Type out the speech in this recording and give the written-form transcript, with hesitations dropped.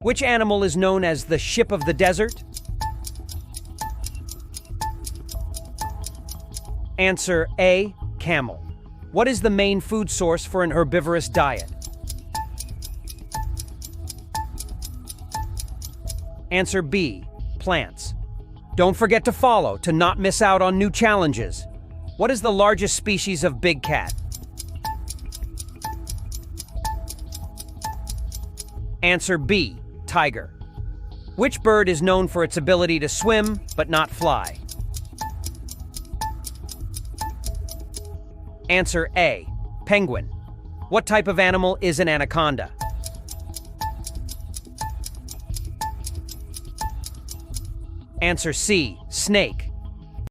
Which animal is known as the ship of the desert? Answer A, camel. What is the main food source for an herbivorous diet? Answer B, plants. Don't forget to follow to not miss out on new challenges. What is the largest species of big cat? Answer B, tiger. Which bird is known for its ability to swim but not fly? Answer A, penguin. What type of animal is an anaconda? Answer C, snake.